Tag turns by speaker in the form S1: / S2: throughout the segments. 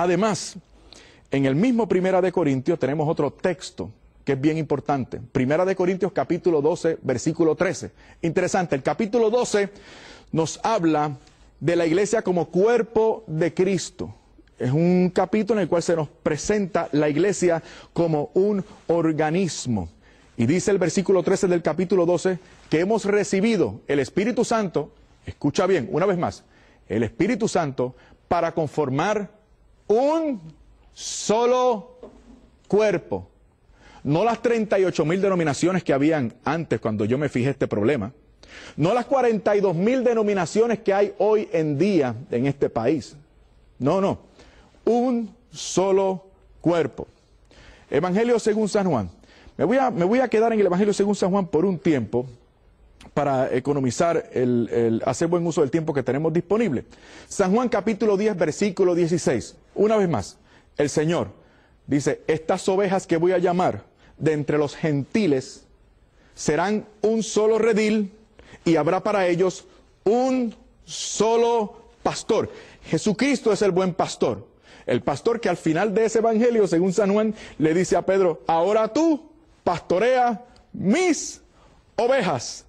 S1: Además, en el mismo Primera de Corintios tenemos otro texto que es bien importante. Primera de Corintios capítulo 12, versículo 13. Interesante, el capítulo 12 nos habla de la iglesia como cuerpo de Cristo. Es un capítulo en el cual se nos presenta la iglesia como un organismo. Y dice el versículo 13 del capítulo 12 que hemos recibido el Espíritu Santo, escucha bien, una vez más, el Espíritu Santo para conformar un solo cuerpo. No las 38,000 denominaciones que habían antes cuando yo me fijé este problema. No las 42,000 denominaciones que hay hoy en día en este país. No, no. Un solo cuerpo. Evangelio según San Juan. Me voy a quedar en el Evangelio según San Juan por un tiempo para economizar, hacer buen uso del tiempo que tenemos disponible. San Juan capítulo 10, versículo 16. Una vez más, el Señor dice, estas ovejas que voy a llamar de entre los gentiles serán un solo redil y habrá para ellos un solo pastor. Jesucristo es el buen pastor. El pastor que al final de ese evangelio, según San Juan, le dice a Pedro, ahora tú pastorea mis ovejas.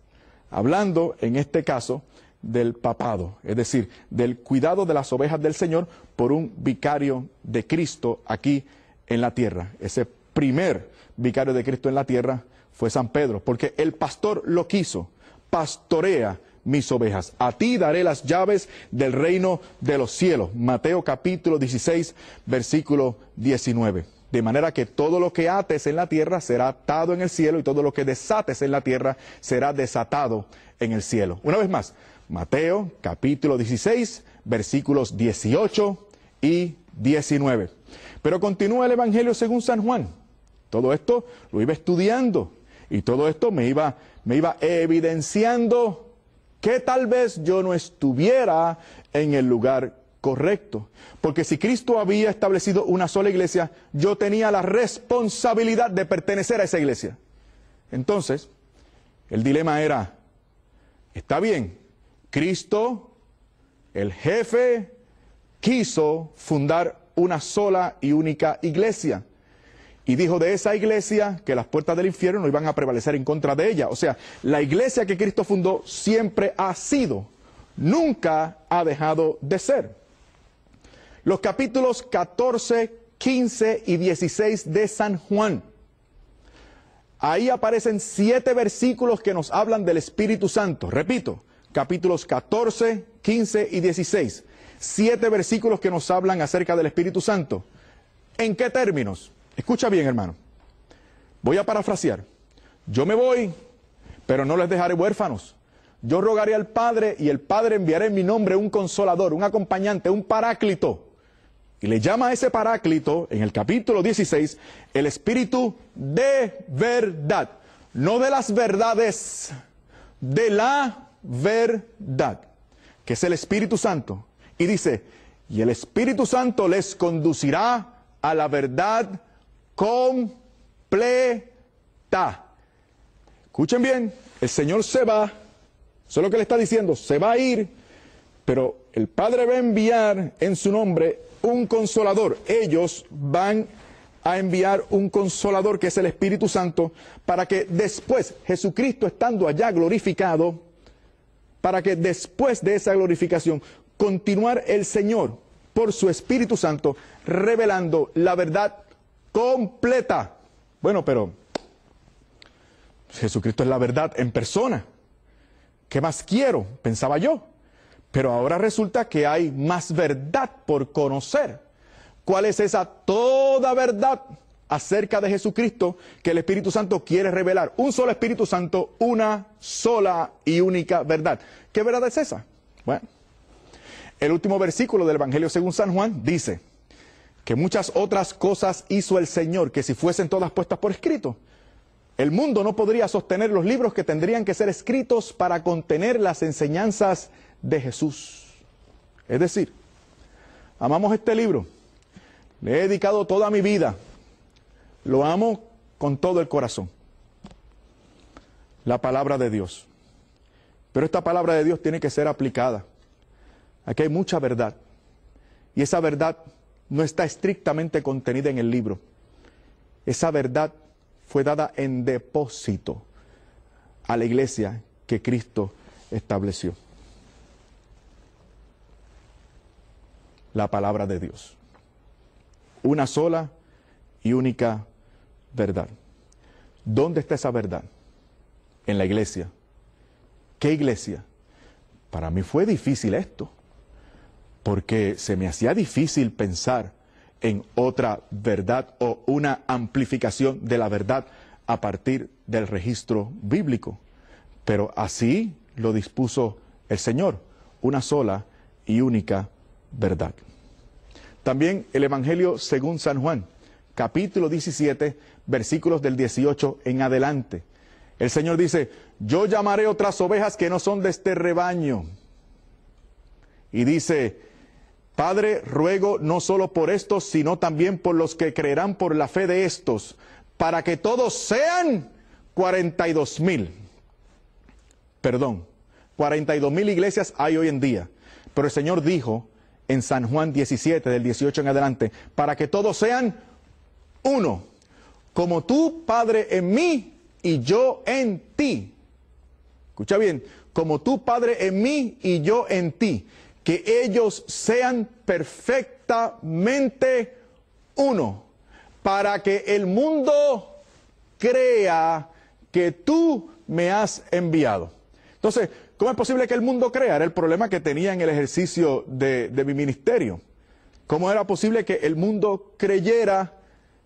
S1: Hablando en este caso del papado, es decir, del cuidado de las ovejas del Señor por un vicario de Cristo aquí en la tierra. Ese primer vicario de Cristo en la tierra fue San Pedro, porque el pastor lo quiso. Pastorea mis ovejas. A ti daré las llaves del reino de los cielos. Mateo capítulo 16, versículo 19. De manera que todo lo que ates en la tierra será atado en el cielo y todo lo que desates en la tierra será desatado en el cielo. Una vez más, Mateo capítulo 16, versículos 18 y 19. Pero continúa el Evangelio según San Juan. Todo esto lo iba estudiando y todo esto me iba evidenciando que tal vez yo no estuviera en el lugar correcto. Porque si Cristo había establecido una sola iglesia, yo tenía la responsabilidad de pertenecer a esa iglesia. Entonces, el dilema era, está bien, Cristo, el jefe, quiso fundar una sola y única iglesia. Y dijo de esa iglesia que las puertas del infierno no iban a prevalecer en contra de ella. O sea, la iglesia que Cristo fundó siempre ha sido, nunca ha dejado de ser. Los capítulos 14, 15 y 16 de San Juan. Ahí aparecen 7 versículos que nos hablan del Espíritu Santo. Repito, capítulos 14, 15 y 16. 7 versículos que nos hablan acerca del Espíritu Santo. ¿En qué términos? Escucha bien, hermano. Voy a parafrasear. Yo me voy, pero no les dejaré huérfanos. Yo rogaré al Padre y el Padre enviará en mi nombre un consolador, un acompañante, un paráclito. Y le llama a ese paráclito, en el capítulo 16, el Espíritu de verdad. No de las verdades, de la verdad, que es el Espíritu Santo. Y dice, y el Espíritu Santo les conducirá a la verdad completa. Escuchen bien, el Señor se va, eso es lo que le está diciendo, se va a ir, pero el Padre va a enviar en su nombre un consolador. Ellos van a enviar un consolador que es el Espíritu Santo para que después, Jesucristo estando allá glorificado, para que después de esa glorificación, continuar el Señor por su Espíritu Santo revelando la verdad completa. Bueno, pero Jesucristo es la verdad en persona. ¿Qué más quiero? Pensaba yo. Pero ahora resulta que hay más verdad por conocer. ¿Cuál es esa toda verdad acerca de Jesucristo que el Espíritu Santo quiere revelar? Un solo Espíritu Santo, una sola y única verdad. ¿Qué verdad es esa? Bueno, el último versículo del Evangelio según San Juan dice que muchas otras cosas hizo el Señor que si fuesen todas puestas por escrito, el mundo no podría sostener los libros que tendrían que ser escritos para contener las enseñanzas de Jesús. Es decir, amamos este libro, le he dedicado toda mi vida, lo amo con todo el corazón. La palabra de Dios. Pero esta palabra de Dios tiene que ser aplicada. Aquí hay mucha verdad. Y esa verdad no está estrictamente contenida en el libro. Esa verdad fue dada en depósito a la iglesia que Cristo estableció. La palabra de Dios. Una sola y única verdad. ¿Dónde está esa verdad? En la iglesia. ¿Qué iglesia? Para mí fue difícil esto, porque se me hacía difícil pensar en otra verdad o una amplificación de la verdad a partir del registro bíblico. Pero así lo dispuso el Señor, una sola y única verdad. También el Evangelio según San Juan, capítulo 17, versículos del 18 en adelante. El Señor dice, yo llamaré otras ovejas que no son de este rebaño. Y dice, Padre, ruego no solo por estos, sino también por los que creerán por la fe de estos, para que todos sean 42,000. Perdón, 42,000 iglesias hay hoy en día. Pero el Señor dijo en San Juan 17, del 18 en adelante, para que todos sean uno, como tú, Padre, en mí y yo en ti. Escucha bien, como tú, Padre, en mí y yo en ti, que ellos sean perfectamente uno, para que el mundo crea que tú me has enviado. Entonces, ¿cómo es posible que el mundo crea? Era el problema que tenía en el ejercicio de mi ministerio. ¿Cómo era posible que el mundo creyera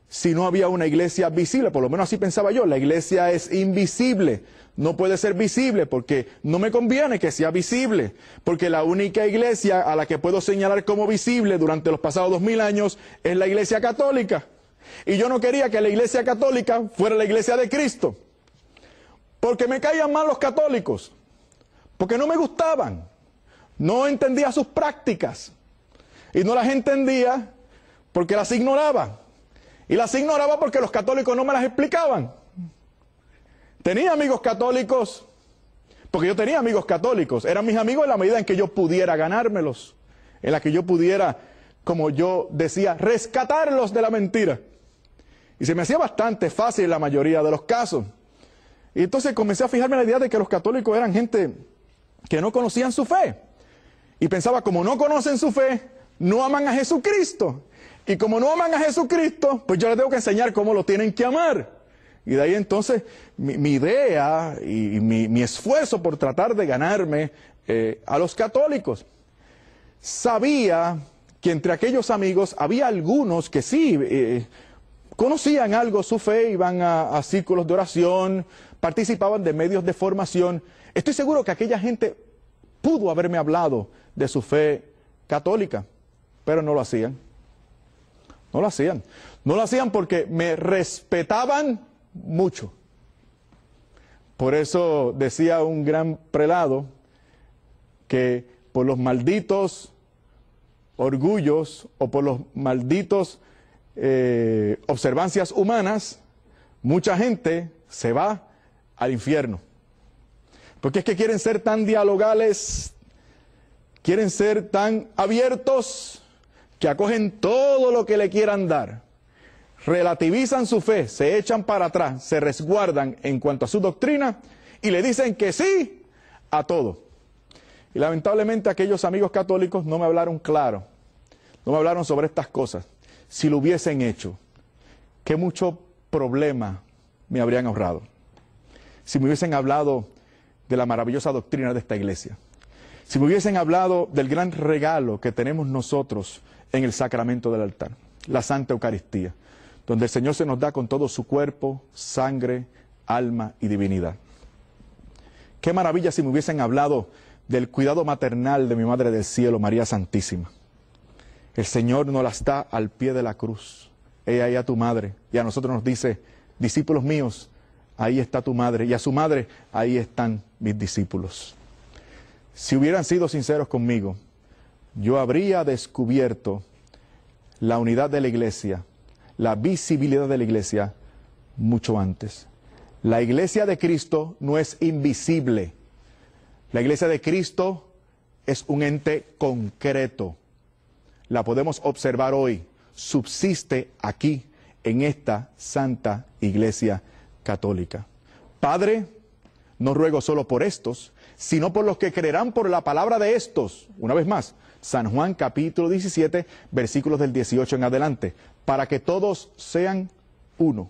S1: si no había una iglesia visible? Por lo menos así pensaba yo. La iglesia es invisible. No puede ser visible porque no me conviene que sea visible. Porque la única iglesia a la que puedo señalar como visible durante los pasados 2000 años es la iglesia católica. Y yo no quería que la iglesia católica fuera la iglesia de Cristo. Porque me caían mal los católicos. Porque no me gustaban. No entendía sus prácticas. Y no las entendía porque las ignoraba. Y las ignoraba porque los católicos no me las explicaban. Tenía amigos católicos, porque yo tenía amigos católicos. Eran mis amigos en la medida en que yo pudiera ganármelos. En la que yo pudiera, como yo decía, rescatarlos de la mentira. Y se me hacía bastante fácil en la mayoría de los casos. Y entonces comencé a fijarme en la idea de que los católicos eran gente que no conocían su fe. Y pensaba, como no conocen su fe, no aman a Jesucristo. Y como no aman a Jesucristo, pues yo les tengo que enseñar cómo lo tienen que amar. Y de ahí entonces mi idea y mi esfuerzo por tratar de ganarme a los católicos. Sabía que entre aquellos amigos había algunos que sí conocían algo su fe, iban a círculos de oración, participaban de medios de formación. Estoy seguro que aquella gente pudo haberme hablado de su fe católica, pero no lo hacían. No lo hacían. No lo hacían porque me respetaban mucho. Por eso decía un gran prelado que por los malditos orgullos o por los malditos observancias humanas, mucha gente se va al infierno. Porque es que quieren ser tan dialogales, quieren ser tan abiertos, que acogen todo lo que le quieran dar, relativizan su fe, se echan para atrás, se resguardan en cuanto a su doctrina y le dicen que sí a todo. Y lamentablemente aquellos amigos católicos no me hablaron claro, no me hablaron sobre estas cosas. Si lo hubiesen hecho, qué mucho problema me habrían ahorrado. Si me hubiesen hablado de la maravillosa doctrina de esta iglesia, si me hubiesen hablado del gran regalo que tenemos nosotros en el sacramento del altar, la Santa Eucaristía, donde el Señor se nos da con todo su cuerpo, sangre, alma y divinidad. Qué maravilla si me hubiesen hablado del cuidado maternal de mi Madre del Cielo, María Santísima. El Señor nos las da al pie de la cruz. Ella y a tu madre. Y a nosotros nos dice, discípulos míos, ahí está tu madre. Y a su madre, ahí están mis discípulos. Si hubieran sido sinceros conmigo, yo habría descubierto la unidad de la iglesia, la visibilidad de la iglesia, mucho antes. La iglesia de Cristo no es invisible. La iglesia de Cristo es un ente concreto. La podemos observar hoy subsiste aquí en esta Santa Iglesia Católica. Padre, no ruego solo por estos, sino por los que creerán por la palabra de estos. Una vez más, San Juan capítulo 17, versículos del 18 en adelante. Para que todos sean uno.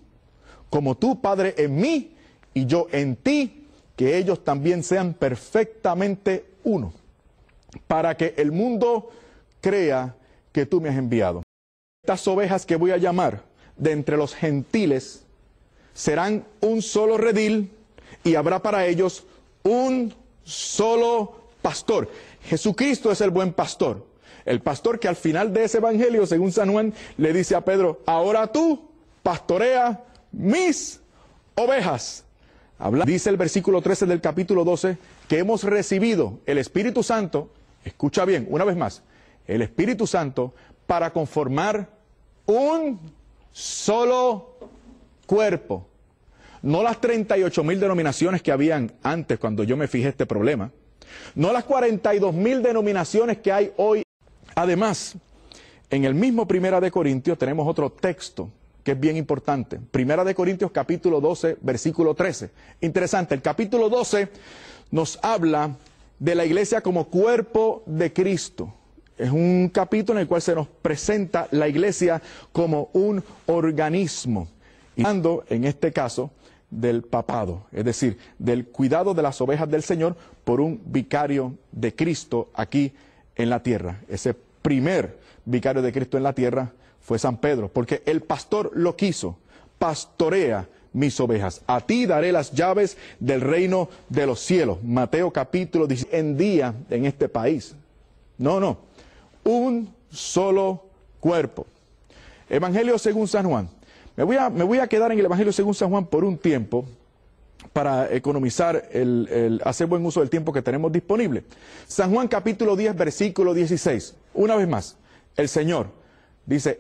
S1: Como tú, Padre, en mí y yo en ti, que ellos también sean perfectamente uno. Para que el mundo crea que tú me has enviado. Estas ovejas que voy a llamar de entre los gentiles serán un solo redil y habrá para ellos un solo pastor. Jesucristo es el buen pastor. El pastor que al final de ese evangelio, según San Juan, le dice a Pedro, ahora tú pastorea mis ovejas. Dice el versículo 13 del capítulo 12 que hemos recibido el Espíritu Santo, escucha bien, una vez más, el Espíritu Santo para conformar un solo cuerpo. No las 38,000 denominaciones que habían antes cuando yo me fijé este problema. No las 42,000 denominaciones que hay hoy. Además, en el mismo Primera de Corintios tenemos otro texto que es bien importante. Primera de Corintios capítulo 12, versículo 13. Interesante, el capítulo 12 nos habla de la iglesia como cuerpo de Cristo. Es un capítulo en el cual se nos presenta la iglesia como un organismo. Y hablando, en este caso, del papado, es decir, del cuidado de las ovejas del Señor por un vicario de Cristo aquí en la tierra. Ese primer vicario de Cristo en la tierra fue San Pedro, porque el pastor lo quiso. Pastorea mis ovejas. A ti daré las llaves del reino de los cielos. Mateo capítulo 10. En día en este país. No. Un solo cuerpo. Evangelio según San Juan. Me voy a quedar en el Evangelio según San Juan por un tiempo para economizar hacer buen uso del tiempo que tenemos disponible. San Juan capítulo 10, versículo 16. Una vez más, el Señor dice,